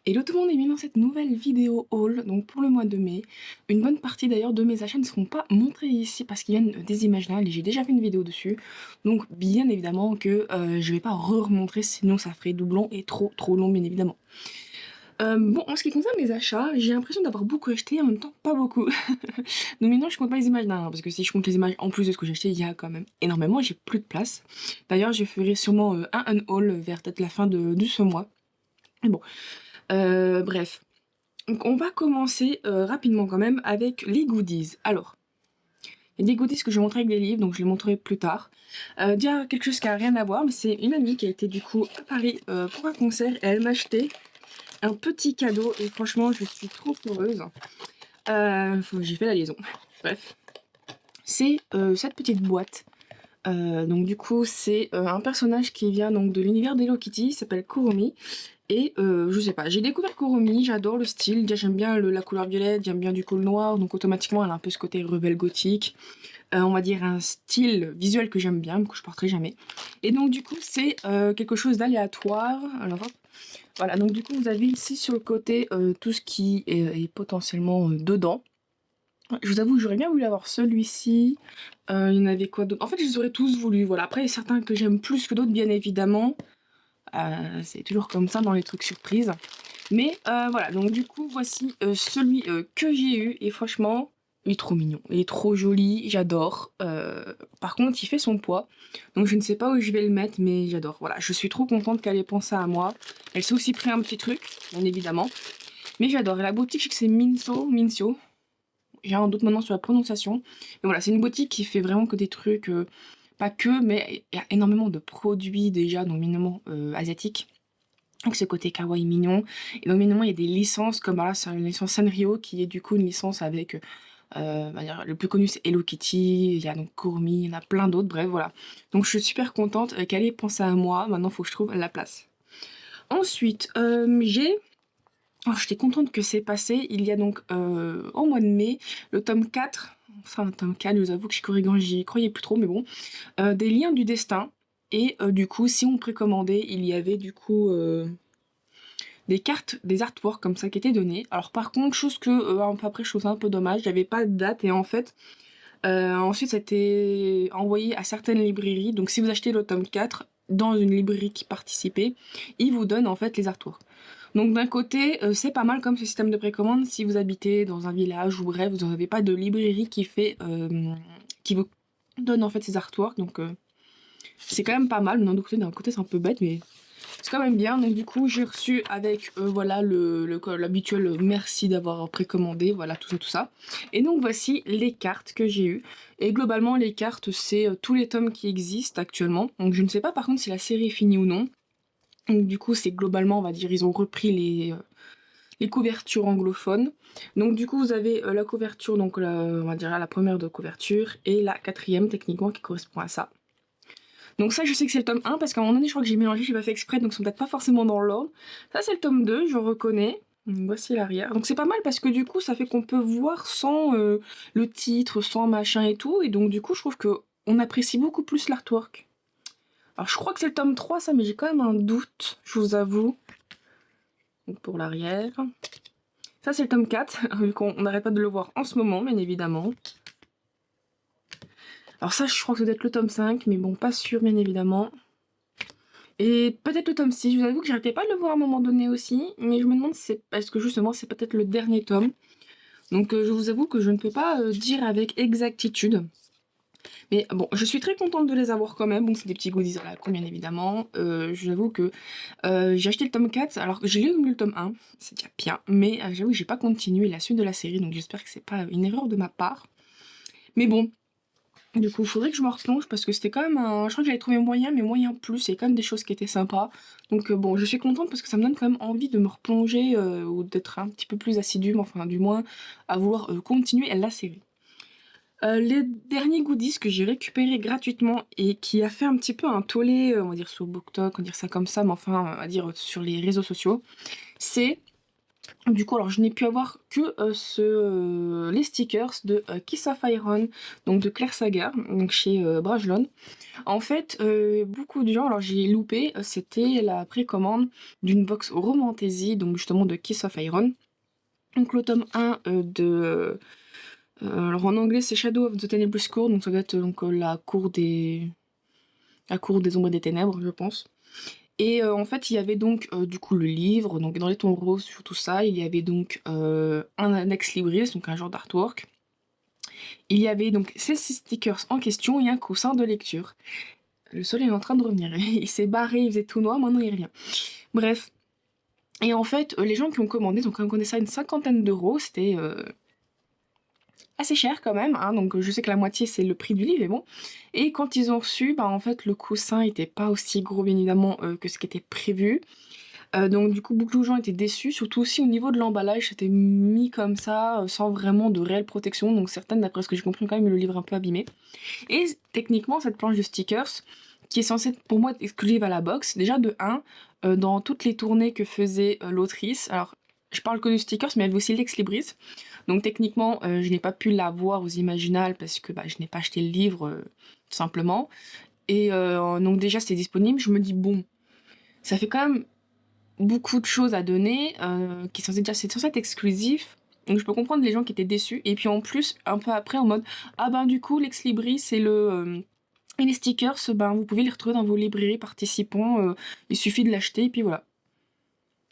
Hello tout le monde et bienvenue dans cette nouvelle vidéo haul, donc pour le mois de mai. Une bonne partie d'ailleurs de mes achats ne seront pas montrés ici parce qu'ils viennent des Imaginales et j'ai déjà fait une vidéo dessus. Donc bien évidemment que je vais pas remontrer sinon ça ferait doublon et trop long bien évidemment. Bon, en ce qui concerne mes achats, j'ai l'impression d'avoir beaucoup acheté, en même temps pas beaucoup. Donc maintenant je compte pas les Imaginales, hein, parce que si je compte les images en plus de ce que j'ai acheté, il y a quand même énormément, j'ai plus de place. D'ailleurs je ferai sûrement un haul vers peut-être la fin de ce mois. Mais bon. Bref, donc on va commencer rapidement quand même avec les goodies. Alors, il y a des goodies que je vais montrer avec des livres, donc je les montrerai plus tard. Déjà quelque chose qui a rien à voir, mais c'est une amie qui a été du coup à Paris pour un concert et elle m'a acheté un petit cadeau et franchement je suis trop heureuse. J'ai fait la liaison. Bref, c'est cette petite boîte. Donc du coup c'est un personnage qui vient donc de l'univers d'Hello Kitty, il s'appelle Kurumi. Et je sais pas, j'ai découvert Kurumi, j'adore le style, déjà j'aime bien la couleur violette, j'aime bien du coup le noir, donc automatiquement elle a un peu ce côté rebelle gothique. On va dire un style visuel que j'aime bien, que je porterai jamais. Et donc du coup c'est quelque chose d'aléatoire. Alors hop, voilà, donc du coup vous avez ici sur le côté tout ce qui est potentiellement dedans. Je vous avoue, j'aurais bien voulu avoir celui-ci. Il y en avait quoi d'autre? En fait, je les aurais tous voulu. Voilà. Après, il y a certains que j'aime plus que d'autres, bien évidemment. C'est toujours comme ça dans les trucs surprises. Mais voilà, donc du coup, voici celui que j'ai eu. Et franchement, il est trop mignon. Il est trop joli, j'adore. Par contre, il fait son poids. Donc je ne sais pas où je vais le mettre, mais j'adore. Voilà, je suis trop contente qu'elle ait pensé à moi. Elle s'est aussi pris un petit truc, bien évidemment. Mais j'adore. Et la boutique, je sais que c'est Mincio. J'ai un doute maintenant sur la prononciation. Mais voilà, c'est une boutique qui fait vraiment que des trucs, pas que, mais il y a énormément de produits déjà, donc énormément asiatiques. Donc ce côté kawaii mignon. Et donc évidemment, il y a des licences, comme là, c'est une licence Sanrio, qui est du coup une licence avec, on va dire, le plus connu c'est Hello Kitty, il y a donc Kurumi, il y en a plein d'autres, bref, voilà. Donc je suis super contente qu'elle ait pensé à moi, maintenant il faut que je trouve la place. Ensuite, j'étais contente que c'est passé. Il y a donc au mois de mai le tome 4. Enfin, le tome 4, je vous avoue que j'y croyais plus trop, mais bon. Des liens du destin. Et du coup, si on précommandait, il y avait du coup des cartes, des artworks comme ça qui étaient donnés. Alors par contre, chose que, un peu après, je trouve ça un peu dommage, il n'y avait pas de date et en fait, ensuite ça a été envoyé à certaines librairies. Donc si vous achetez le tome 4 dans une librairie qui participait, ils vous donnent en fait les artworks. Donc d'un côté, c'est pas mal comme ce système de précommande si vous habitez dans un village ou bref, vous n'avez pas de librairie qui vous donne en fait ces artworks. Donc c'est quand même pas mal. D'un côté c'est un peu bête, mais c'est quand même bien. Donc du coup, j'ai reçu avec voilà l'habituel merci d'avoir précommandé, voilà tout ça tout ça. Et donc voici les cartes que j'ai eues. Et globalement, les cartes c'est tous les tomes qui existent actuellement. Donc je ne sais pas par contre si la série est finie ou non. Donc du coup, c'est globalement, on va dire, ils ont repris les couvertures anglophones. Donc du coup, vous avez la couverture, donc on va dire la première de couverture, et la quatrième techniquement qui correspond à ça. Donc ça, je sais que c'est le tome 1, parce qu'à un moment donné, je crois que j'ai mélangé, j'ai pas fait exprès, donc ils sont peut-être pas forcément dans l'ordre. Ça, c'est le tome 2, je reconnais. Donc, voici l'arrière. Donc c'est pas mal parce que du coup, ça fait qu'on peut voir sans le titre, sans machin et tout. Et donc du coup, je trouve que on apprécie beaucoup plus l'artwork. Alors je crois que c'est le tome 3, ça, mais j'ai quand même un doute, je vous avoue. Donc pour l'arrière. Ça, c'est le tome 4, vu qu'on n'arrête pas de le voir en ce moment, bien évidemment. Alors ça, je crois que ça doit être le tome 5, mais bon, pas sûr, bien évidemment. Et peut-être le tome 6, je vous avoue que j'arrêtais pas de le voir à un moment donné aussi, mais je me demande si c'est parce que justement, c'est peut-être le dernier tome. Donc je vous avoue que je ne peux pas dire avec exactitude. Mais bon, je suis très contente de les avoir quand même. Bon, c'est des petits goodies à la con, bien évidemment. J'avoue que j'ai acheté le tome 4, alors que j'ai lu le tome 1, c'est déjà bien. Mais j'avoue que j'ai pas continué la suite de la série, donc j'espère que c'est pas une erreur de ma part. Mais bon, du coup, il faudrait que je me replonge parce que c'était quand même un... Je crois que j'avais trouvé moyen, mais moyen plus. Il y a quand même des choses qui étaient sympas. Donc bon, je suis contente parce que ça me donne quand même envie de me replonger ou d'être un petit peu plus assidue, mais enfin du moins à vouloir continuer la série. Les derniers goodies que j'ai récupérés gratuitement et qui a fait un petit peu un tollé, on va dire sur BookTok, on va dire ça comme ça, mais enfin on va dire sur les réseaux sociaux, c'est Du coup, alors je n'ai pu avoir que, les stickers de, Kiss of Iron, donc de Claire Sagar, donc chez, Brajlon. En fait, beaucoup de gens alors j'ai loupé, c'était la précommande d'une box Romantasy, donc justement de Kiss of Iron. Donc le tome 1, alors en anglais c'est Shadow of the Tenebrous Court, donc ça doit être donc, la cour des ombres et des ténèbres, je pense. Et en fait, il y avait donc, du coup le livre, donc dans les tons roses sur tout ça, il y avait donc, un ex libris, donc un genre d'artwork. Il y avait donc ces 6 stickers en question et un coussin de lecture. Le soleil est en train de revenir. Il s'est barré, il faisait tout noir, maintenant il revient. Bref. Et en fait, les gens qui ont commandé, donc ont commandé ça une cinquantaine d'euros, c'était assez cher quand même, hein, donc je sais que la moitié c'est le prix du livre, mais bon. Et quand ils ont reçu, bah en fait le coussin était pas aussi gros bien évidemment que ce qui était prévu. Donc du coup beaucoup de gens étaient déçus, surtout aussi au niveau de l'emballage, c'était mis comme ça, sans vraiment de réelle protection, donc certaines, d'après ce que j'ai compris, ont quand même eu le livre un peu abîmé. Et techniquement, cette planche de stickers, qui est censée pour moi être exclusive à la box, déjà de 1, dans toutes les tournées que faisait l'autrice, alors je parle que de stickers, mais elle avait aussi l'ex libris. Donc techniquement, je n'ai pas pu la voir aux Imaginales parce que bah, je n'ai pas acheté le livre, tout simplement. Et donc déjà c'était disponible, je me dis bon, ça fait quand même beaucoup de choses à donner, qui sont déjà c'est censé être exclusif. Donc je peux comprendre les gens qui étaient déçus. Et puis en plus, un peu après, en mode ah ben du coup, l'ex libris, c'est et les stickers, ben vous pouvez les retrouver dans vos librairies participants. Il suffit de l'acheter et puis voilà.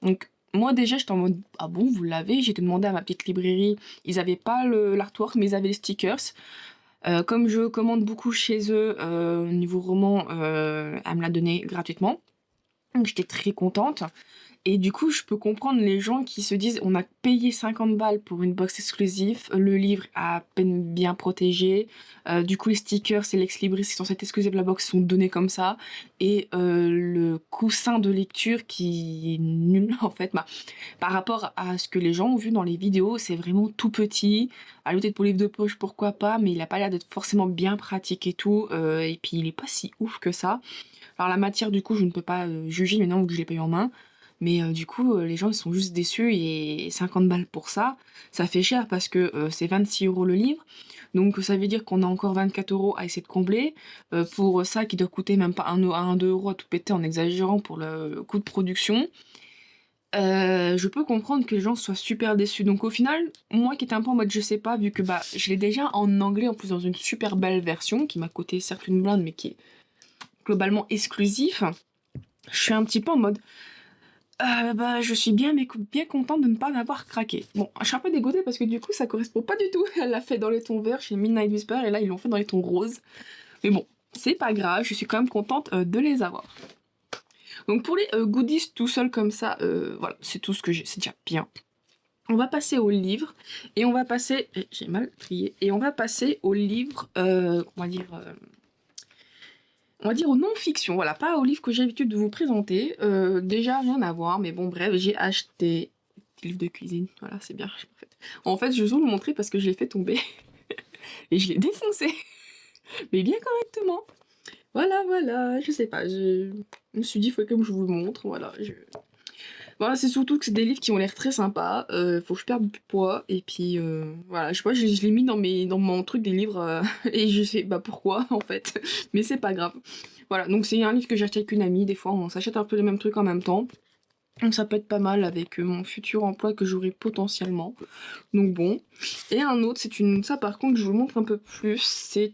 Donc moi déjà j'étais en mode ah bon vous l'avez? J'ai demandé à ma petite librairie, ils avaient pas l'artwork mais ils avaient les stickers. Comme je commande beaucoup chez eux au niveau roman, elle me l'a donné gratuitement. Donc j'étais très contente. Et du coup, je peux comprendre les gens qui se disent on a payé 50 balles pour une box exclusive, le livre est à peine bien protégé, du coup les stickers et l'ex libris qui sont cette exclusive de la box sont donnés comme ça, et le coussin de lecture qui est nul en fait, bah, par rapport à ce que les gens ont vu dans les vidéos, c'est vraiment tout petit, à peut-être pour livre de poche pourquoi pas, mais il a pas l'air d'être forcément bien pratique et tout, et puis il est pas si ouf que ça. Alors la matière du coup je ne peux pas juger maintenant vu que je l'ai pas eu en main, mais du coup les gens ils sont juste déçus et 50 balles pour ça fait cher parce que c'est 26 € le livre, donc ça veut dire qu'on a encore 24 € à essayer de combler, pour ça qui doit coûter même pas 1 2 € à tout péter en exagérant pour le coût de production. Je peux comprendre que les gens soient super déçus, donc au final, moi qui étais un peu en mode je sais pas, vu que bah je l'ai déjà en anglais en plus dans une super belle version qui m'a coûté certes une blinde mais qui est globalement exclusif, je suis un petit peu en mode bah, je suis bien, mais bien contente de ne pas l'avoir craqué. Bon, je suis un peu dégoûtée parce que du coup, ça correspond pas du tout. Elle l'a fait dans les tons verts chez Midnight Whisper et là, ils l'ont fait dans les tons roses. Mais bon, c'est pas grave, je suis quand même contente de les avoir. Donc pour les goodies tout seul comme ça, voilà, c'est tout ce que j'ai, c'est déjà bien. On va passer au livre et on va passer, j'ai mal trié, et on va passer au livre, on va dire aux non-fiction, voilà, pas aux livres que j'ai l'habitude de vous présenter. Déjà, rien à voir, mais bon, bref, j'ai acheté des livres de cuisine. Voilà, c'est bien. En fait, je vais vous le montrer parce que je l'ai fait tomber et je l'ai défoncé, mais bien correctement. Voilà, voilà, je sais pas, je me suis dit, faut que je vous le montre, voilà. Voilà, c'est surtout que c'est des livres qui ont l'air très sympas, faut que je perde du poids, et puis voilà, je sais pas, je l'ai mis dans mon truc des livres, et je sais bah pourquoi en fait, mais c'est pas grave. Voilà, donc c'est un livre que j'achète avec une amie, des fois on s'achète un peu les mêmes trucs en même temps, donc ça peut être pas mal avec mon futur emploi que j'aurai potentiellement, donc bon. Et un autre, ça par contre je vous le montre un peu plus, c'est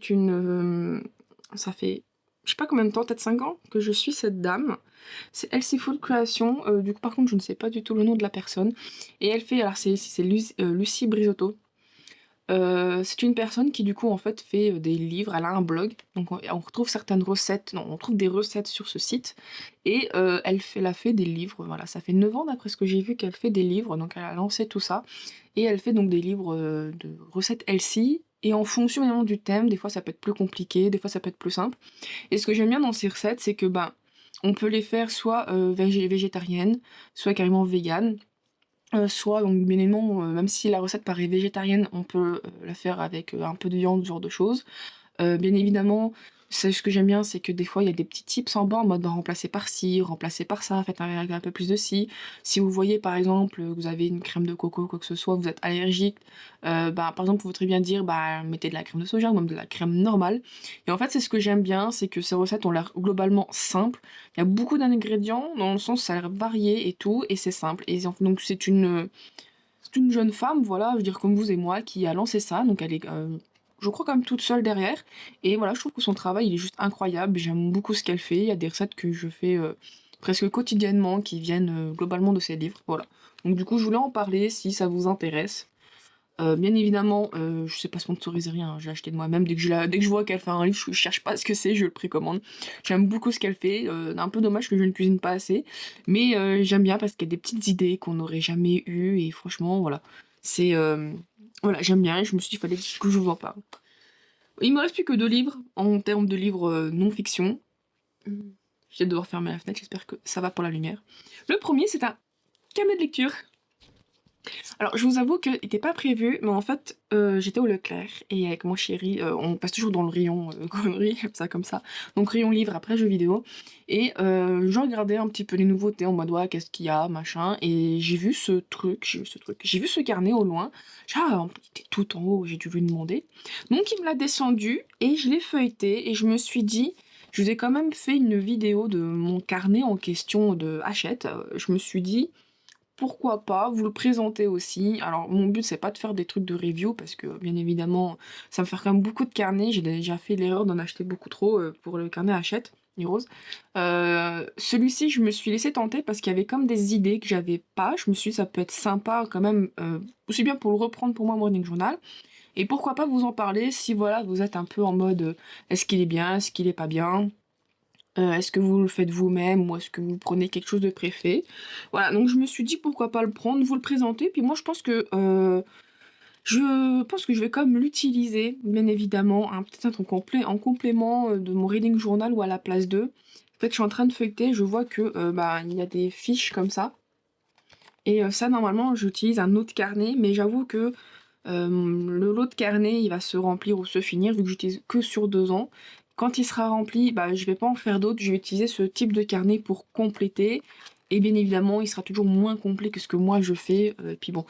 ça fait je sais pas combien de temps, peut-être 5 ans que je suis cette dame. C'est Elsie Food Création, du coup par contre je ne sais pas du tout le nom de la personne. Et elle fait, alors c'est Lucie Brisotto. C'est une personne qui du coup en fait fait des livres, elle a un blog, donc on retrouve certaines recettes, non on trouve des recettes sur ce site, et elle a fait des livres, voilà, ça fait 9 ans d'après ce que j'ai vu qu'elle fait des livres, donc elle a lancé tout ça, et elle fait donc des livres de recettes Elsie, et en fonction évidemment du thème, des fois ça peut être plus compliqué, des fois ça peut être plus simple, et ce que j'aime bien dans ces recettes c'est que ben on peut les faire soit végétariennes, soit carrément véganes, soit donc bien évidemment, même si la recette paraît végétarienne, on peut la faire avec un peu de viande, ce genre de choses. Bien évidemment, C'est ce que j'aime bien, c'est que des fois, il y a des petits tips en bas en mode, bah, remplacer par ci, remplacer par ça, faites un peu plus de ci. Si vous voyez, par exemple, que vous avez une crème de coco, quoi que ce soit, vous êtes allergique, bah, par exemple, vous pouvez très bien dire, bah, mettez de la crème de soja ou même de la crème normale. Et en fait, c'est ce que j'aime bien, c'est que ces recettes ont l'air globalement simples. Il y a beaucoup d'ingrédients, dans le sens, ça a l'air varié et tout, et c'est simple. Et donc, c'est une jeune femme, voilà, je veux dire comme vous et moi, qui a lancé ça, donc elle est, je crois quand même toute seule derrière et voilà, je trouve que son travail, il est juste incroyable. J'aime beaucoup ce qu'elle fait. Il y a des recettes que je fais, presque quotidiennement qui viennent, globalement de ses livres, voilà. Donc du coup, je voulais en parler si ça vous intéresse. Bien évidemment, je sais pas sponsoriser rien, hein, j'ai acheté de moi-même. Dès que je vois qu'elle fait un livre, je cherche pas ce que c'est, je le précommande. J'aime beaucoup ce qu'elle fait, un peu dommage que je ne cuisine pas assez, mais j'aime bien parce qu'il y a des petites idées qu'on n'aurait jamais eues et franchement, voilà. C'est, voilà, j'aime bien et je me suis dit: «Il fallait que je vous en parle». Il me reste plus que 2 livres en termes de livres, non-fiction. Mmh. Je vais devoir fermer la fenêtre, j'espère que ça va pour la lumière. Le premier, c'est un carnet de lecture. Alors, je vous avoue qu'il était pas prévu, mais en fait, j'étais au Leclerc et avec mon chéri, on passe toujours dans le rayon, conneries, comme ça, donc rayon livres après jeux vidéo et je regardais un petit peu les nouveautés en mode: «Ouais, qu'est-ce qu'il y a? Machin» et j'ai vu ce carnet au loin. Ah, il était tout en haut, j'ai dû lui demander. Donc il me l'a descendu et je l'ai feuilleté et je me suis dit je vous ai quand même fait une vidéo de mon carnet en question de Hachette, je me suis dit: pourquoi pas vous le présenter aussi. Alors mon but c'est pas de faire des trucs de review parce que bien évidemment ça me fait quand même beaucoup de carnets. J'ai déjà fait l'erreur d'en acheter beaucoup trop, pour le carnet Hachette, les roses. Celui-ci je me suis laissée tenter parce qu'il y avait comme des idées que j'avais pas. Je me suis dit ça peut être sympa quand même, aussi bien pour le reprendre pour moi morning journal et pourquoi pas vous en parler si voilà vous êtes un peu en mode, est-ce qu'il est bien? Est-ce qu'il est pas bien? Est-ce que vous le faites vous-même ou est-ce que vous prenez quelque chose de préfet? Voilà, donc je me suis dit: «Pourquoi pas le prendre, vous le présenter?» puis moi je pense que je vais quand même l'utiliser, bien évidemment, hein, peut-être en complément, de mon reading journal ou à la place d'eux. En fait, je suis en train de feuilleter, je vois que, bah, il y a des fiches comme ça et ça normalement j'utilise un autre carnet, mais j'avoue que, l'autre carnet, il va se remplir ou se finir vu que j'utilise que sur 2 ans. Quand il sera rempli, bah, je vais pas en faire d'autres, je vais utiliser ce type de carnet pour compléter et bien évidemment, il sera toujours moins complet que ce que moi je fais, et puis bon,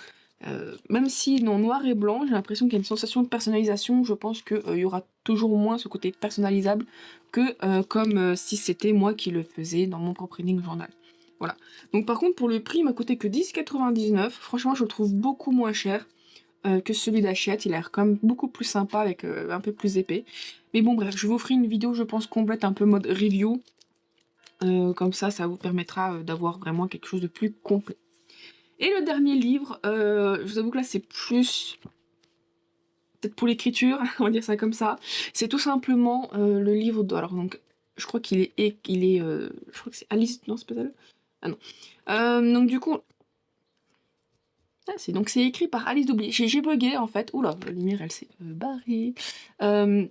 même s'il est en noir et blanc, j'ai l'impression qu'il y a une sensation de personnalisation. Je pense que, il y aura toujours moins ce côté personnalisable que, comme, si c'était moi qui le faisais dans mon propre reading journal. Voilà. Donc par contre, pour le prix, il m'a coûté que 10,99 €. Franchement, je le trouve beaucoup moins cher que celui d'Hachette. Il a l'air quand même beaucoup plus sympa avec, un peu plus épais. Mais bon bref, je vous ferai une vidéo je pense complète un peu mode review, comme ça vous permettra, d'avoir vraiment quelque chose de plus complet. Et le dernier livre, je vous avoue que là c'est plus peut-être pour l'écriture, on va dire ça comme ça. C'est tout simplement, le livre de alors donc je crois je crois que c'est Alice non c'est pas elle? Ah non. Donc du coup ah c'est écrit par Alice Doublier. J'ai buggé en fait. Ouh là, la lumière elle s'est, barrée. Hem,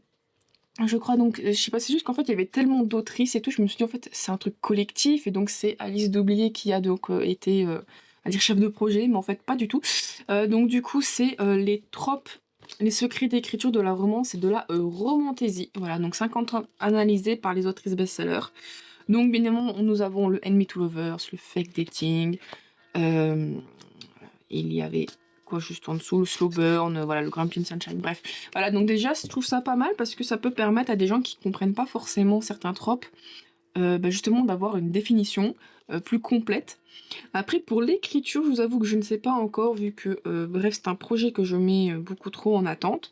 je crois donc, je sais pas, c'est juste qu'en fait il y avait tellement d'autrices et tout, je me suis dit en fait c'est un truc collectif et donc c'est Alice Doublier qui a donc, été, on va dire chef de projet, mais en fait pas du tout. Donc du coup c'est, les tropes, les secrets d'écriture de la romance et de la, romantaisie. Voilà, donc 50 ans analysés par les autrices best-sellers. Donc bien évidemment nous avons le Enemy to Lovers, le fake dating, hem il y avait quoi juste en dessous? Le slow burn, voilà, le Grumpy Sunshine, bref. Voilà, donc déjà, je trouve ça pas mal parce que ça peut permettre à des gens qui comprennent pas forcément certains tropes, bah, justement d'avoir une définition, plus complète. Après pour l'écriture, je vous avoue que je ne sais pas encore vu que, bref, c'est un projet que je mets, beaucoup trop en attente.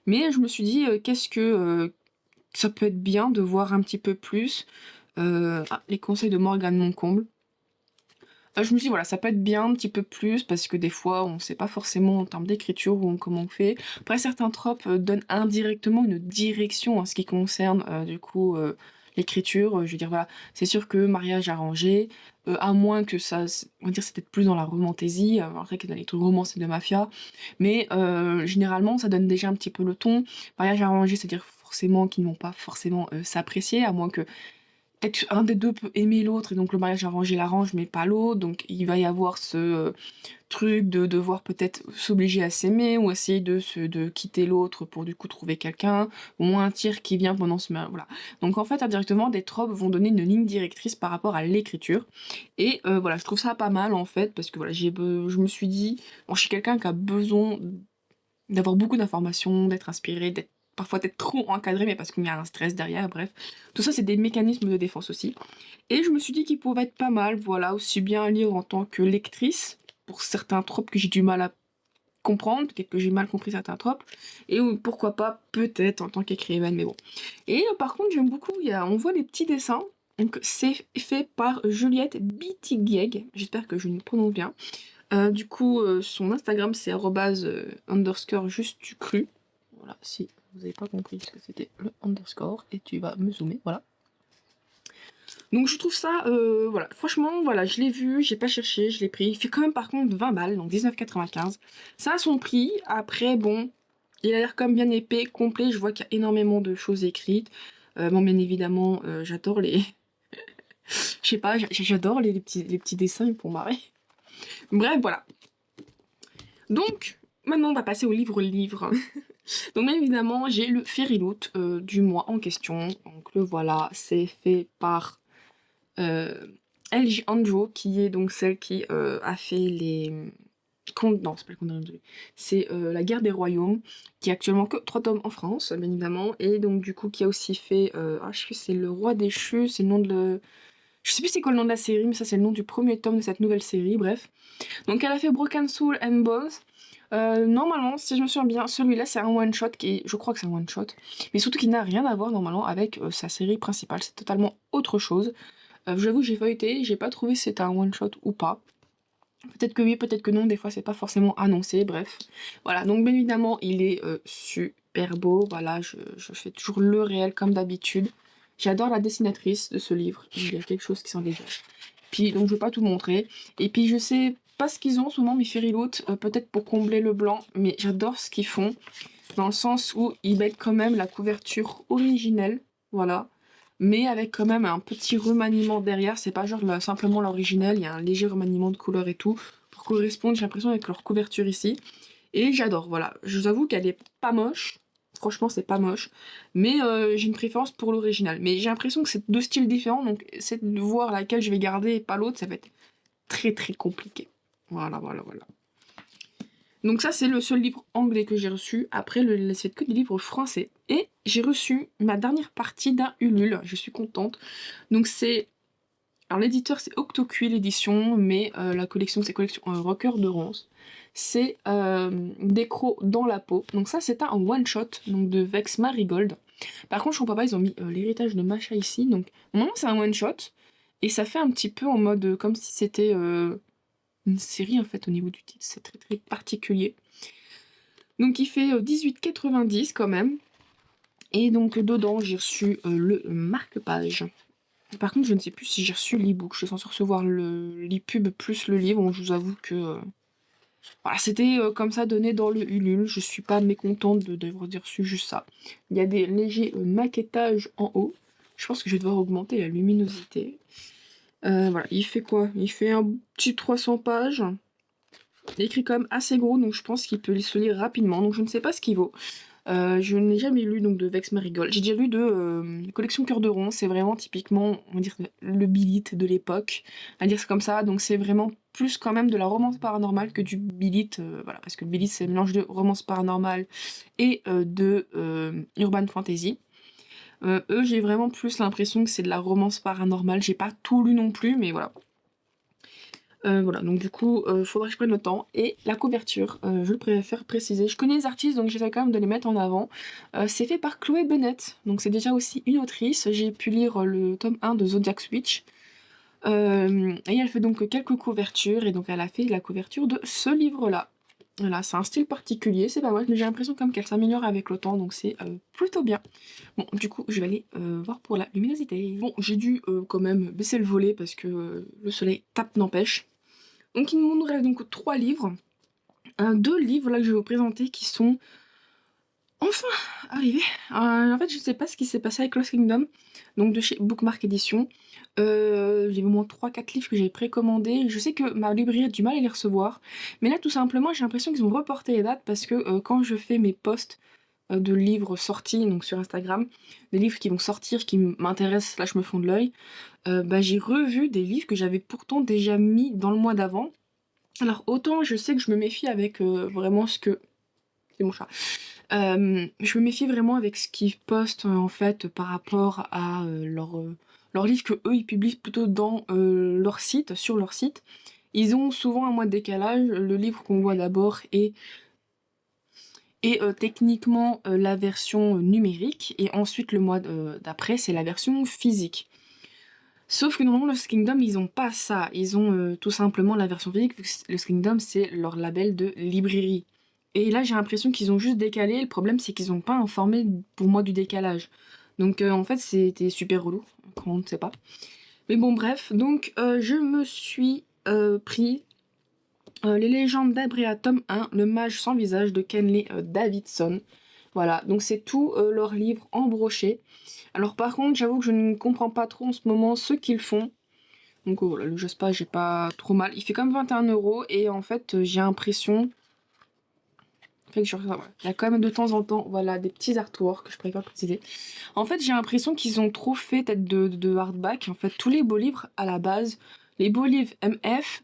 Mais je me suis dit, qu'est-ce que, ça peut être bien de voir un petit peu plus, les conseils de Morgane Moncomble. Je me dis voilà, ça peut être bien un petit peu plus parce que des fois, on sait pas forcément en termes d'écriture ou comment on fait. Après certains tropes, donnent indirectement une direction en ce qui concerne, du coup, l'écriture, je veux dire voilà, c'est sûr que mariage arrangé, à moins que ça s on va dire c'est peut-être plus dans la romantaisie, après que dans les trucs romance et de mafia, mais généralement ça donne déjà un petit peu le ton. Mariage arrangé, c'est-à-dire forcément qu'ils ne vont pas forcément, s'apprécier à moins que peut-être un des 2 peut aimer l'autre et donc le mariage arrangé l'arrange, mais pas l'autre, donc il va y avoir ce, truc de devoir peut-être s'obliger à s'aimer ou essayer de quitter l'autre pour du coup trouver quelqu'un, au moins un tiers qui vient pendant ce voilà. Donc en fait, indirectement, des tropes vont donner une ligne directrice par rapport à l'écriture et voilà, je trouve ça pas mal en fait parce que voilà, je me suis dit: «Bon, je suis quelqu'un qui a besoin d'avoir beaucoup d'informations, d'être inspiré, d'être trop encadré, mais parce qu'il y a un stress derrière, bref. Tout ça, c'est des mécanismes de défense aussi. Et je me suis dit qu'il pouvait être pas mal, voilà, aussi bien à lire en tant que lectrice, pour certains tropes que j'ai du mal à comprendre, peut-être que j'ai mal compris certains tropes, et pourquoi pas, peut-être en tant qu'écrivaine, mais bon. Et par contre, j'aime beaucoup, on voit les petits dessins, donc c'est fait par Juliette Bittigieg, j'espère que je le prononce bien. Du coup, son Instagram c'est __ juste tu cru. Voilà, si vous avez pas compris ce que c'était le underscore, et tu vas me zoomer, voilà. Donc je trouve ça, voilà, franchement, voilà, je l'ai vu, j'ai pas cherché, je l'ai pris. Il fait quand même par contre 20 balles, donc 19,95. Ça a son prix, après bon, il a l'air comme bien épais, complet, je vois qu'il y a énormément de choses écrites. Bon, bien évidemment, j'adore les... Je sais pas, j'adore les petits dessins, ils me font marrer. Bref, voilà. Donc, maintenant on va passer au livre-livre. Donc bien évidemment, j'ai le Fairyloot du mois en question. Donc le voilà, c'est fait par LG Andrew, qui est donc celle qui a fait les... Non, c'est pas le Conte des Révolutions. C'est La Guerre des Royaumes, qui est actuellement que 3 tomes en France, bien évidemment. Et donc du coup, qui a aussi fait... je sais plus, c'est Le Roi déchu, c'est le nom de... Je sais plus c'est quoi le nom de la série, mais ça c'est le nom du premier tome de cette nouvelle série, bref. Donc elle a fait Broken Soul and Bones. Normalement, si je me souviens bien, celui-là c'est un one-shot je crois que c'est un one-shot, mais surtout qui n'a rien à voir normalement avec sa série principale, c'est totalement autre chose. J'avoue, j'ai feuilleté, j'ai pas trouvé si c'était un one-shot ou pas. Peut-être que oui, peut-être que non, des fois c'est pas forcément annoncé, bref. Voilà, donc bien évidemment, il est super beau, voilà, je fais toujours le réel comme d'habitude. J'adore la dessinatrice de ce livre, il y a quelque chose qui s'en dégage. Puis, donc je vais pas tout montrer. Et puis je sais pas ce qu'ils ont en ce moment, mes Fairyloot, peut-être pour combler le blanc, mais j'adore ce qu'ils font, dans le sens où ils mettent quand même la couverture originelle, voilà, mais avec quand même un petit remaniement derrière, c'est pas genre simplement l'original, il y a un léger remaniement de couleur et tout, pour correspondre, j'ai l'impression, avec leur couverture ici. Et j'adore, voilà. Je vous avoue qu'elle est pas moche, franchement c'est pas moche, mais j'ai une préférence pour l'original. Mais j'ai l'impression que c'est deux styles différents, donc c'est de voir laquelle je vais garder et pas l'autre, ça va être très très compliqué. Voilà, voilà, voilà. Donc ça c'est le seul livre anglais que j'ai reçu, après c'est que des livres français. Et j'ai reçu ma dernière partie d'un Ulule, je suis contente. Donc c'est... Alors l'éditeur c'est Octocuil l'édition, mais la collection c'est collection Rocker de Ronce. C'est Des crocs dans la peau. Donc ça c'est un one-shot donc de Vex Marigold. Par contre je comprends pas, ils ont mis l'héritage de Macha ici. Donc normalement c'est un one-shot. Et ça fait un petit peu en mode comme si c'était une série en fait au niveau du titre. C'est très très particulier. Donc il fait 18,90 quand même. Et donc dedans j'ai reçu le marque-page. Par contre, je ne sais plus si j'ai reçu l'e-book. Je suis censée recevoir l'e-pub plus le livre. Donc je vous avoue que voilà, c'était comme ça donné dans le Ulule. Je suis pas mécontente d'avoir reçu juste ça. Il y a des légers maquettages en haut. Je pense que je vais devoir augmenter la luminosité. Voilà, il fait quoi? Il fait un petit 300 pages. Il est écrit quand même assez gros, donc je pense qu'il peut se lire rapidement. Donc je ne sais pas ce qu'il vaut. Je n'ai jamais lu donc de Vex Marigold. J'ai déjà lu de Collection Cœur de Ronce. C'est vraiment typiquement, on va dire, le Billit de l'époque, à dire c'est comme ça. Donc c'est vraiment plus quand même de la romance paranormale que du Billit, voilà, parce que le Billit c'est un mélange de romance paranormale et de urban fantasy. Eux, j'ai vraiment plus l'impression que c'est de la romance paranormale. J'ai pas tout lu non plus, mais voilà. Voilà, donc du coup, faudrait que je prenne le temps. Et la couverture, je préfère préciser. Je connais les artistes, donc j'essaie quand même de les mettre en avant. C'est fait par Chloé Bennett, donc c'est déjà aussi une autrice. J'ai pu lire le tome 1 de Zodiac Switch. Et elle fait donc quelques couvertures, et donc elle a fait la couverture de ce livre-là. Voilà, c'est un style particulier, c'est pas mal, mais j'ai l'impression quand même qu'elle s'améliore avec le temps, donc c'est plutôt bien. Bon, du coup, je vais aller voir pour la luminosité. Bon, j'ai dû quand même baisser le volet parce que le soleil tape n'empêche. Donc il me reste donc 3 livres. 2 livres là que je vais vous présenter qui sont Enfin arrivé. En fait, je sais pas ce qui s'est passé avec Lost Kingdom, donc de chez Bookmark Éditions. J'ai au moins 3-4 livres que j'ai précommandés. Je sais que ma librairie a du mal à les recevoir, mais là, tout simplement, j'ai l'impression qu'ils ont reporté les dates parce que, quand je fais mes posts, de livres sortis, donc sur Instagram, des livres qui vont sortir, qui m'intéressent, là, je me fond de l'œil, bah, j'ai revu des livres que j'avais pourtant déjà mis dans le mois d'avant. Alors autant je sais que je me méfie avec, vraiment ce que c'est mon chat. Je me méfie vraiment avec ce qu'ils postent en fait par rapport à leurs livres que eux ils publient plutôt dans leur site, sur leur site. Ils ont souvent un mois de décalage. Le livre qu'on voit d'abord est techniquement la version numérique et ensuite le mois d'après c'est la version physique. Sauf que normalement Lost Kingdom ils ont pas ça, ils ont tout simplement la version physique vu que Lost Kingdom c'est leur label de librairie. Et là j'ai l'impression qu'ils ont juste décalé, le problème c'est qu'ils ont pas informé pour moi du décalage. Donc en fait c'était super relou, quand on ne sait pas. Mais bon bref, donc je me suis pris Les légendes d'Abrea tome 1, Le mage sans visage de Kenley Davidson. Voilà, donc c'est tout leur livre en brochet. Alors par contre, j'avoue que je ne comprends pas trop en ce moment ce qu'ils font. Donc voilà, le Jaspa, j'ai pas trop mal. Il fait comme 21 € et en fait, j'ai l'impression... Il y a quand même de temps en temps, voilà, des petits artworks que je préfère préciser. En fait, j'ai l'impression qu'ils ont trop fait tête de hardback. En fait, tous les beaux livres à la base, les beaux livres MF,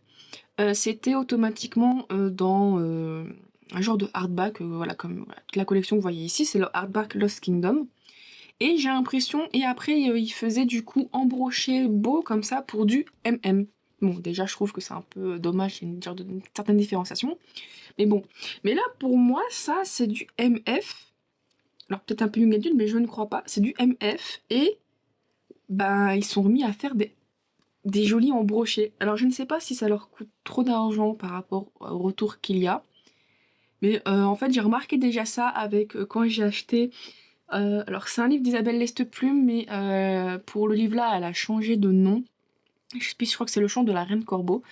c'était automatiquement dans un genre de hardback, voilà, comme voilà, toute la collection que vous voyez ici, c'est le hardback Lost Kingdom. Et j'ai l'impression, et après il faisait du coup embroché beau comme ça pour du MM. Bon, déjà je trouve que c'est un peu dommage, il y a une certaine différenciation. Mais bon, mais là pour moi ça c'est du MF. Alors peut-être un peu young adulte, mais je ne crois pas. C'est du MF et ben ils sont remis à faire des jolis embrochés. Alors je ne sais pas si ça leur coûte trop d'argent par rapport au retour qu'il y a. Mais en fait j'ai remarqué déjà ça avec quand j'ai acheté alors c'est un livre d'Isabelle Lesteplume, mais pour le livre là, elle a changé de nom. Je crois que c'est Le Chant de la Reine Corbeau.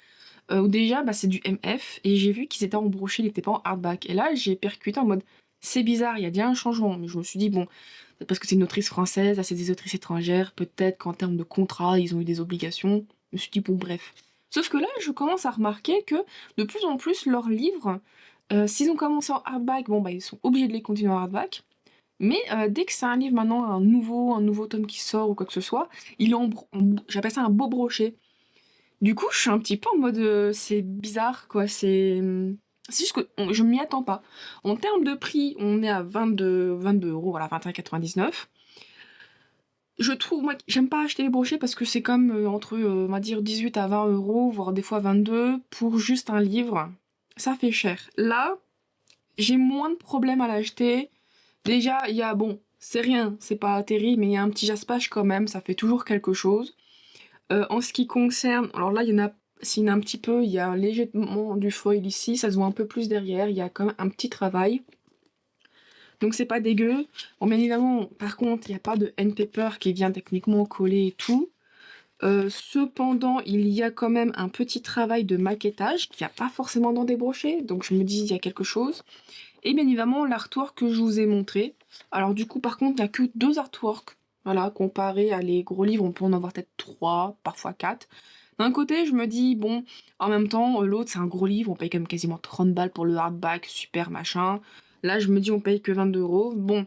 Où déjà, bah, c'est du MF, et j'ai vu qu'ils étaient embrochés, ils n'étaient pas en hardback. Et là, j'ai percuté en mode, c'est bizarre, il y a bien un changement. Mais je me suis dit, bon, c'est parce que c'est une autrice française, là c'est des autrices étrangères, peut-être qu'en termes de contrat, ils ont eu des obligations. Je me suis dit, bon, bref. Sauf que là, je commence à remarquer que de plus en plus, leurs livres, s'ils ont commencé en hardback, bon, bah, ils sont obligés de les continuer en hardback. Mais dès que c'est un livre maintenant, un nouveau tome qui sort ou quoi que ce soit, il est j'appelle ça un beau brochet. Du coup, je suis un petit peu en mode, c'est bizarre quoi, c'est juste que je m'y attends pas. En termes de prix, on est à 22 €, voilà, 21,99 €. Je trouve, moi, j'aime pas acheter les brochets parce que c'est comme entre, on va dire 18 à 20 €, voire des fois 22 pour juste un livre. Ça fait cher. Là, j'ai moins de problèmes à l'acheter. Déjà, il y a, bon, c'est rien, c'est pas terrible, mais il y a un petit jaspage quand même, ça fait toujours quelque chose. En ce qui concerne, alors là, s'il y en a un petit peu, il y a légèrement du foil ici, ça se voit un peu plus derrière, il y a quand même un petit travail. Donc c'est pas dégueu. Bon, bien évidemment, par contre, il n'y a pas de end paper qui vient techniquement coller et tout. Cependant, il y a quand même un petit travail de maquettage qu'il n'y a pas forcément dans des brochets, donc je me dis il y a quelque chose. Et bien évidemment, l'artwork que je vous ai montré. Alors du coup, par contre, il n'y a que 2 artworks. Voilà, comparé à les gros livres, on peut en avoir peut-être 3, parfois 4. D'un côté, je me dis, bon, en même temps, l'autre, c'est un gros livre, on paye quand même quasiment 30 balles pour le hardback, super machin. Là, je me dis, on paye que 22 €. Bon,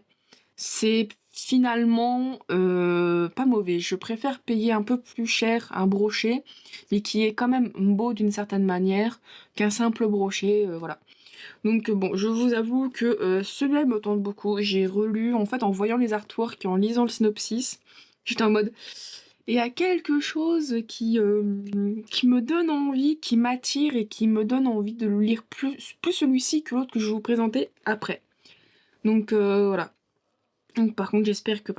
c'est finalement pas mauvais. Je préfère payer un peu plus cher un brochet, mais qui est quand même beau d'une certaine manière, qu'un simple brochet, voilà. Donc bon, je vous avoue que celui-là me tente beaucoup. J'ai relu, en fait, en voyant les artworks et en lisant le synopsis, j'étais en mode... Il y a quelque chose qui me donne envie, qui m'attire et qui me donne envie de le lire plus celui-ci que l'autre que je vais vous présenter après. Donc voilà. Donc par contre, j'espère que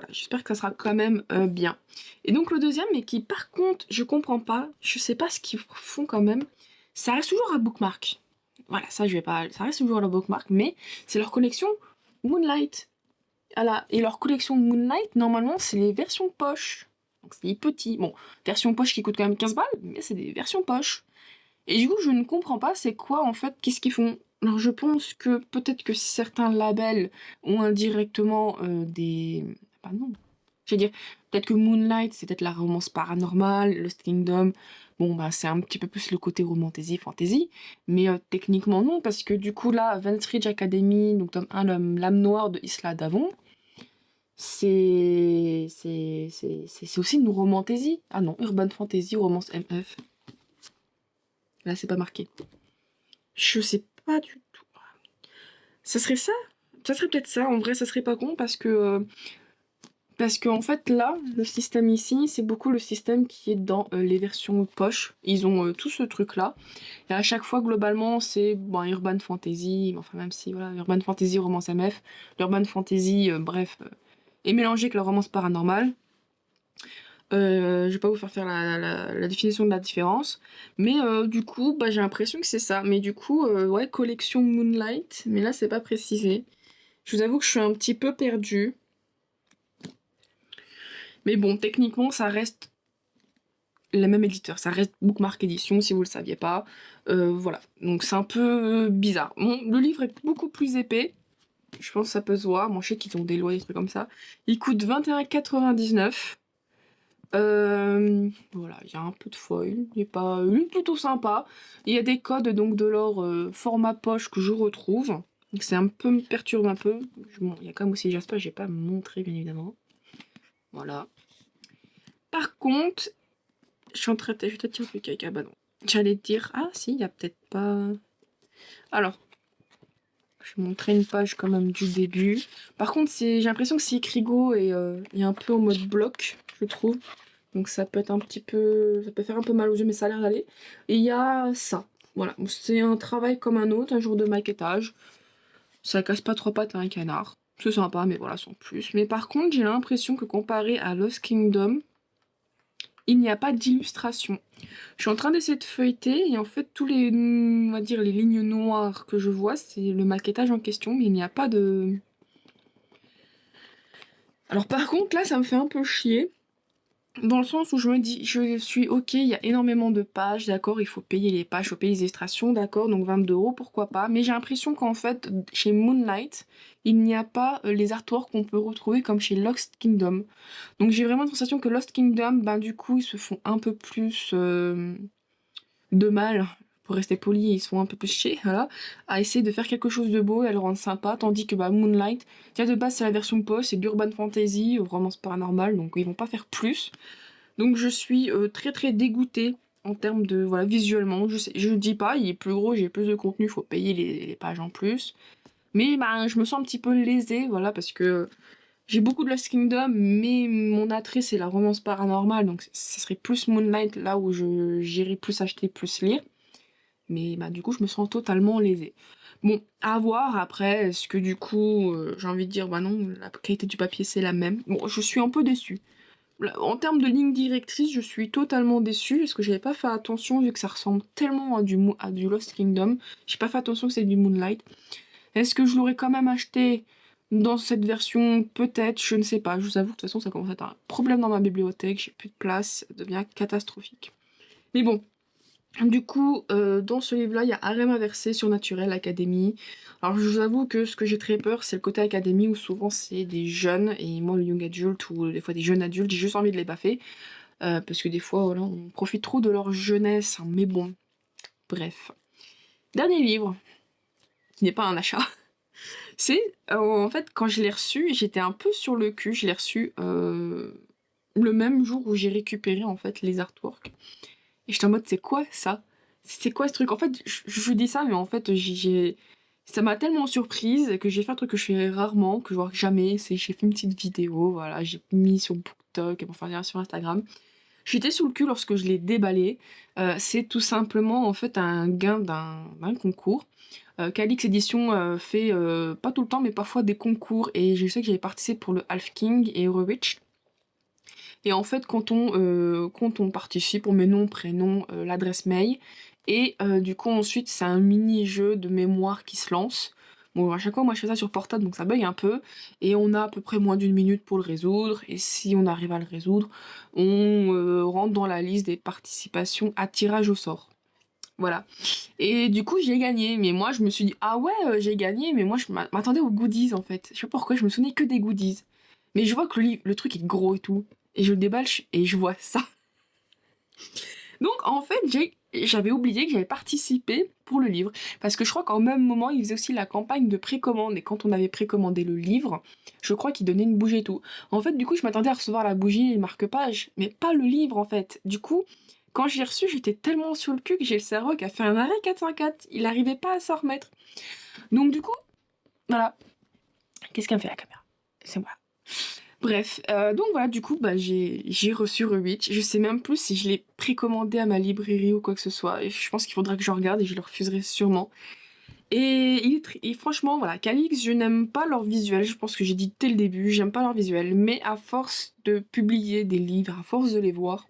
ça sera quand même bien. Et donc le deuxième, mais qui par contre, je comprends pas, je sais pas ce qu'ils font quand même, ça reste toujours à Bookmark. Voilà, ça je vais pas, ça reste toujours à la Bookmark, mais c'est leur collection Moonlight. Voilà, et leur collection Moonlight, normalement, c'est les versions poche. Donc c'est des petits, bon, version poche qui coûte quand même 15 balles, mais c'est des versions poche. Et du coup, je ne comprends pas, c'est quoi en fait, qu'est-ce qu'ils font? Alors je pense que peut-être que certains labels ont indirectement, des bah non, j'allais dire, peut-être que Moonlight, c'est peut-être la romance paranormale, Lost Kingdom, bon, bah, c'est un petit peu plus le côté romantasy, fantasy, mais techniquement non, parce que du coup là, Vance Ridge Academy, donc tome 1, l'âme noire de Isla Davon, c'est aussi une romantasy. Ah non, urban fantasy, romance MF. Là, c'est pas marqué. Je sais pas du tout. Ça serait ça? Ça serait peut-être ça, en vrai, ça serait pas con parce que en fait, là, le système ici, c'est beaucoup le système qui est dans les versions poche. Ils ont tout ce truc-là. Et à chaque fois, globalement, c'est bon, Urban Fantasy, enfin, même si, voilà, Urban Fantasy, romance MF, l'Urban Fantasy, bref, est mélangé avec la romance paranormale. Je vais pas vous faire la définition de la différence, mais du coup, bah, j'ai l'impression que c'est ça. Mais du coup, ouais, collection Moonlight, mais là, c'est pas précisé. Je vous avoue que je suis un petit peu perdue. Mais bon, techniquement, ça reste le même éditeur. Ça reste Bookmark Édition, si vous le saviez pas. Voilà. Donc c'est un peu bizarre. Bon, le livre est beaucoup plus épais. Je pense que ça peut se voir. Moi, je sais qu'ils ont des lois, des trucs comme ça. Il coûte 21,99 €. Voilà, il y a un peu de foil. Il est plutôt sympa. Il y a des codes donc de leur format poche que je retrouve. Donc c'est un peu me perturbe un peu. Bon, il y a quand même aussi Jasper, j'ai pas montré bien évidemment. Voilà. Par contre, je vais te dire le truc avec ah bah non. J'allais te dire, ah si, il y a peut-être pas. Alors, je vais montrer une page quand même du début. Par contre, j'ai l'impression que c'est écrit Go et il est un peu en mode bloc, je trouve. Donc ça peut être un petit peu. Ça peut faire un peu mal aux yeux, mais ça a l'air d'aller. Et il y a ça. Voilà. C'est un travail comme un autre, un jour de maquettage. Ça casse pas trois pattes à un canard. C'est sympa, mais voilà, sans plus. Mais par contre, j'ai l'impression que comparé à Lost Kingdom, il n'y a pas d'illustration. Je suis en train d'essayer de feuilleter et en fait tous les, on va dire les lignes noires que je vois, c'est le maquettage en question, mais il n'y a pas de. Alors par contre là, ça me fait un peu chier. Dans le sens où je me dis, je suis ok, il y a énormément de pages, d'accord, il faut payer les pages, il faut payer les illustrations, d'accord, donc 22 €, pourquoi pas. Mais j'ai l'impression qu'en fait, chez Moonlight, il n'y a pas les artworks qu'on peut retrouver comme chez Lost Kingdom. Donc j'ai vraiment la sensation que Lost Kingdom, ben du coup, ils se font un peu plus de mal, pour rester poli, ils se font un peu plus chier, voilà, à essayer de faire quelque chose de beau et à le rendre sympa, tandis que bah, Moonlight, déjà de base c'est la version post, c'est d'urban fantasy, romance paranormale, donc ils vont pas faire plus. Donc je suis très très dégoûtée en termes de, voilà, visuellement, je dis pas, il est plus gros, j'ai plus de contenu, faut payer les pages en plus. Mais bah, je me sens un petit peu lésée, voilà, parce que j'ai beaucoup de Lost Kingdom, mais mon attrait c'est la romance paranormale, donc ce serait plus Moonlight là où j'irais plus acheter, plus lire. Mais bah, du coup, je me sens totalement lésée. Bon, à voir après, est-ce que du coup, j'ai envie de dire, bah non, la qualité du papier c'est la même. Bon, je suis un peu déçue. En termes de ligne directrice, je suis totalement déçue parce que j'avais pas fait attention vu que ça ressemble tellement à du Lost Kingdom. J'ai pas fait attention que c'est du Moonlight. Est-ce que je l'aurais quand même acheté dans cette version? Peut-être, je ne sais pas. Je vous avoue, de toute façon, ça commence à être un problème dans ma bibliothèque. J'ai plus de place, ça devient catastrophique. Mais bon, du coup, dans ce livre-là, il y a Harem inversé, Surnaturel, Académie. Alors, je vous avoue que ce que j'ai très peur, c'est le côté académie où souvent c'est des jeunes, et moi, le young adulte ou des fois des jeunes adultes, j'ai juste envie de les baffer. Parce que des fois, voilà, on profite trop de leur jeunesse, hein, mais bon, bref. Dernier livre, qui n'est pas un achat, c'est en fait, quand je l'ai reçu, j'étais un peu sur le cul, je l'ai reçu le même jour où j'ai récupéré en fait les artworks. Et j'étais en mode, c'est quoi ça? C'est quoi ce truc? En fait, je vous dis ça, mais en fait, ça m'a tellement surprise que j'ai fait un truc que je fais rarement, que je vois jamais. C'est j'ai fait une petite vidéo, voilà, j'ai mis sur BookTok, enfin sur Instagram. J'étais sous le cul lorsque je l'ai déballé. C'est tout simplement en fait un gain d'un concours. Calix Édition fait, pas tout le temps, mais parfois des concours. Et je sais que j'avais participé pour le Half King et Eurowitch. Et en fait, quand on participe, on met nom, prénom, l'adresse mail. Et du coup, ensuite, c'est un mini-jeu de mémoire qui se lance. Bon, à chaque fois, moi, je fais ça sur portable, donc ça bug un peu. Et on a à peu près moins d'1 minute pour le résoudre. Et si on arrive à le résoudre, on rentre dans la liste des participations à tirage au sort. Voilà. Et du coup, j'ai gagné. Mais moi, je me suis dit, ah ouais, j'ai gagné, mais moi, je m'attendais aux goodies en fait. Je sais pas pourquoi, je me souvenais que des goodies. Mais je vois que le truc est gros et tout. Et je le déballe et je vois ça. Donc en fait, j'avais oublié que j'avais participé pour le livre. Parce que je crois qu'en même moment, ils faisaient aussi la campagne de précommande. Et quand on avait précommandé le livre, je crois qu'ils donnaient une bougie et tout. En fait, du coup, je m'attendais à recevoir la bougie et le marque-page, mais pas le livre en fait. Du coup, quand j'ai reçu, j'étais tellement sur le cul que j'ai le cerveau qui a fait un arrêt 404. Il n'arrivait pas à s'en remettre. Donc du coup, voilà. Qu'est-ce qu'elle me fait la caméra? C'est moi. Bref, donc voilà, du coup, bah, j'ai reçu Rubitsch. Je sais même plus si je l'ai précommandé à ma librairie ou quoi que ce soit. Et je pense qu'il faudra que je regarde et je le refuserai sûrement. Et franchement, voilà, Calix, je n'aime pas leur visuel. Je pense que j'ai dit dès le début, j'aime pas leur visuel. Mais à force de publier des livres, à force de les voir,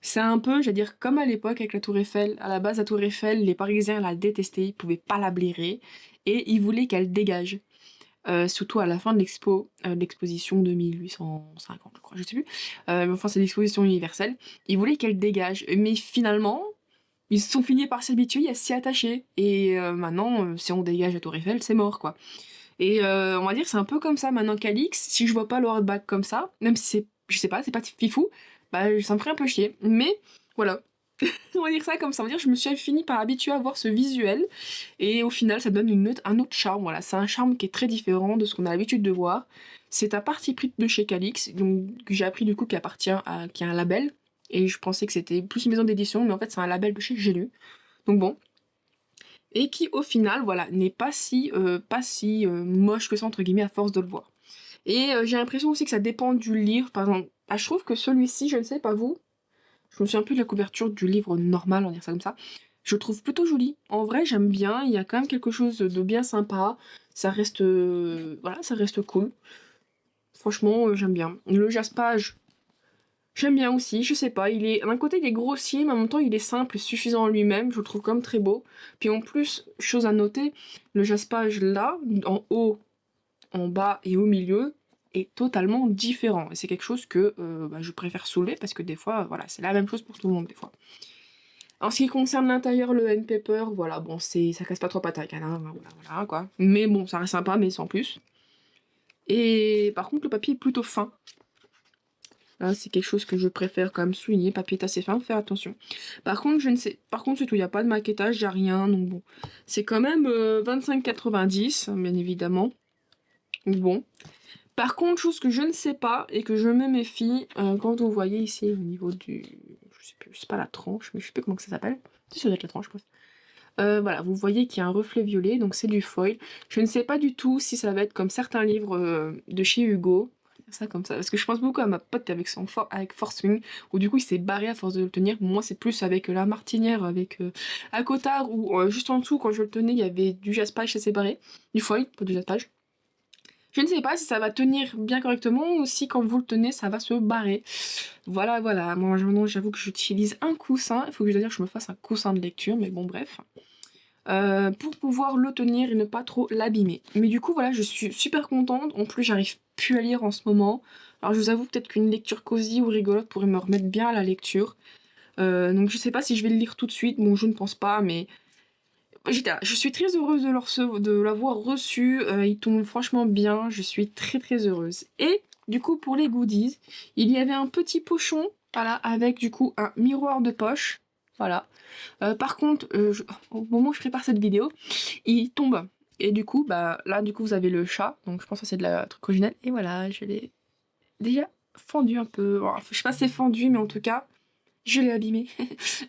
c'est un peu, j'allais dire, comme à l'époque avec la Tour Eiffel. À la base, la Tour Eiffel, les Parisiens la détestaient, ils pouvaient pas la blairer. Et ils voulaient qu'elle dégage. Surtout à la fin de l'exposition de 1850, je crois, je sais plus. Mais enfin, c'est l'exposition universelle. Ils voulaient qu'elle dégage, mais finalement, ils sont finis par s'habituer à s'y attacher. Et maintenant, si on dégage la Tour Eiffel, c'est mort, quoi. Et on va dire, c'est un peu comme ça maintenant Calix. Si je vois pas le hardback comme ça, même si c'est, je sais pas, c'est pas fifou, bah ça me ferait un peu chier. Mais voilà, on va dire ça comme ça. On va dire, je me suis fini par habituer à voir ce visuel. Et au final, ça donne un autre charme. Voilà, c'est un charme qui est très différent de ce qu'on a l'habitude de voir. C'est un parti pris de chez Calix, donc que j'ai appris du coup qui qui a un label. Et je pensais que c'était plus une maison d'édition, mais en fait c'est un label de chez J'ai lu. Donc bon. Et qui au final, voilà, n'est pas si moche que ça entre guillemets à force de le voir. Et j'ai l'impression aussi que ça dépend du livre. Par exemple, je trouve que celui-ci, je ne sais pas vous, je me souviens plus de la couverture du livre normal, on va dire ça comme ça. Je le trouve plutôt joli. En vrai, j'aime bien. Il y a quand même quelque chose de bien sympa. Ça reste, voilà, ça reste cool. Franchement, j'aime bien. Le jaspage, j'aime bien aussi. Je sais pas, d'un côté, il est grossier, mais en même temps, il est simple et suffisant en lui-même. Je le trouve comme très beau. Puis en plus, chose à noter, le jaspage là, en haut, en bas et au milieu, est totalement différent. Et c'est quelque chose que je préfère soulever parce que des fois, voilà, c'est la même chose pour tout le monde des fois. En ce qui concerne l'intérieur, le N-Paper, voilà, bon, ça casse pas trop patate, hein, voilà, quoi. Mais bon, ça reste sympa, mais sans plus. Et par contre, le papier est plutôt fin. Là, c'est quelque chose que je préfère quand même souligner. Le papier est assez fin, faire attention. Par contre, c'est tout, il n'y a pas de maquettage, il n'y a rien, donc bon. C'est quand même 25,90, bien évidemment. Donc bon. Par contre, chose que je ne sais pas et que je me méfie, quand vous voyez ici au niveau du... Je sais plus, c'est pas la tranche, mais je sais plus comment que ça s'appelle. Ça doit être la tranche, je pense. Voilà, vous voyez qu'il y a un reflet violet, donc c'est du foil. Je ne sais pas du tout si ça va être comme certains livres de chez Hugo. Ça comme ça, parce que je pense beaucoup à ma pote avec Force Wing, où du coup il s'est barré à force de le tenir. Moi c'est plus avec la martinière, avec à Cotard, où juste en dessous quand je le tenais il y avait du jaspage, ça s'est barré. Du foil, pas du jaspage. Je ne sais pas si ça va tenir bien correctement ou si quand vous le tenez ça va se barrer. Voilà, voilà. Moi maintenant j'avoue que j'utilise un coussin. Il faut que je me fasse un coussin de lecture, mais bon bref. Pour pouvoir le tenir et ne pas trop l'abîmer. Mais du coup voilà, je suis super contente. En plus j'arrive plus à lire en ce moment. Alors je vous avoue peut-être qu'une lecture cosy ou rigolote pourrait me remettre bien à la lecture. Donc je sais pas si je vais le lire tout de suite. Bon je ne pense pas, mais je suis très heureuse de l'avoir reçu. Il tombe franchement bien. Je suis très très heureuse. Et du coup pour les goodies, il y avait un petit pochon, voilà, avec du coup un miroir de poche. Voilà. Par contre, au moment où je prépare cette vidéo, il tombe. Et du coup, bah là, du coup, vous avez le chat. Donc je pense que c'est de la truc original. Et voilà, je l'ai déjà fendu un peu. Bon, je sais pas si c'est fendu, mais en tout cas, je l'ai abîmé.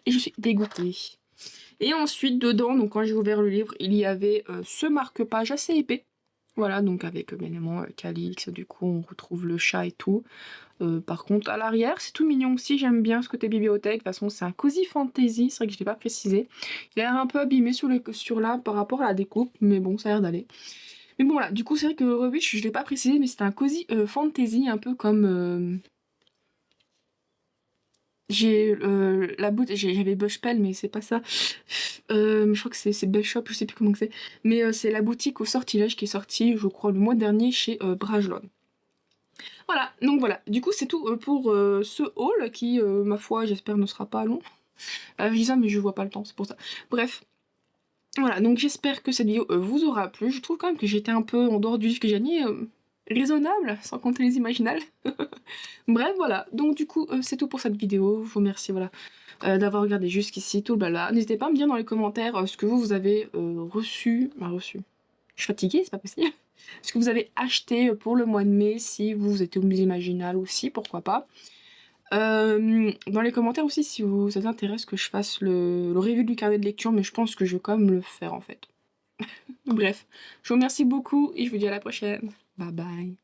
Et je suis dégoûtée. Et ensuite, dedans, donc quand j'ai ouvert le livre, il y avait ce marque-page assez épais. Voilà, donc avec bien évidemment Calix, du coup on retrouve le chat et tout. Par contre, à l'arrière, c'est tout mignon aussi, j'aime bien ce côté bibliothèque. De toute façon, c'est un cozy fantasy, c'est vrai que je l'ai pas précisé. Il a l'air un peu abîmé sur là par rapport à la découpe, mais bon, ça a l'air d'aller. Mais bon, voilà, du coup, c'est vrai que Rubitsch, je l'ai pas précisé, mais c'est un cozy fantasy, un peu comme... j'avais Bushpel, mais c'est pas ça. Je crois que c'est Bellshop, je sais plus comment que c'est. Mais c'est la boutique au sortilège qui est sortie, je crois, le mois dernier chez Brajlon. Voilà, donc voilà. Du coup, c'est tout pour ce haul qui, ma foi, j'espère ne sera pas long. Je dis ça, mais je vois pas le temps, c'est pour ça. Bref, voilà, donc j'espère que cette vidéo, vous aura plu. Je trouve quand même que j'étais un peu en dehors du vif que j'ai dit, raisonnable, sans compter les imaginales. Bref, voilà, donc du coup, c'est tout pour cette vidéo. Je vous remercie, voilà, d'avoir regardé jusqu'ici, tout le blabla. N'hésitez pas à me dire dans les commentaires, ce que vous avez, reçu. Je suis fatiguée, c'est pas possible. Ce que vous avez acheté pour le mois de mai, si vous êtes au musée Imaginal aussi, pourquoi pas. Dans les commentaires aussi, si ça vous intéresse que je fasse le review du carnet de lecture, mais je pense que je vais quand même le faire en fait. Bref, je vous remercie beaucoup et je vous dis à la prochaine. Bye bye.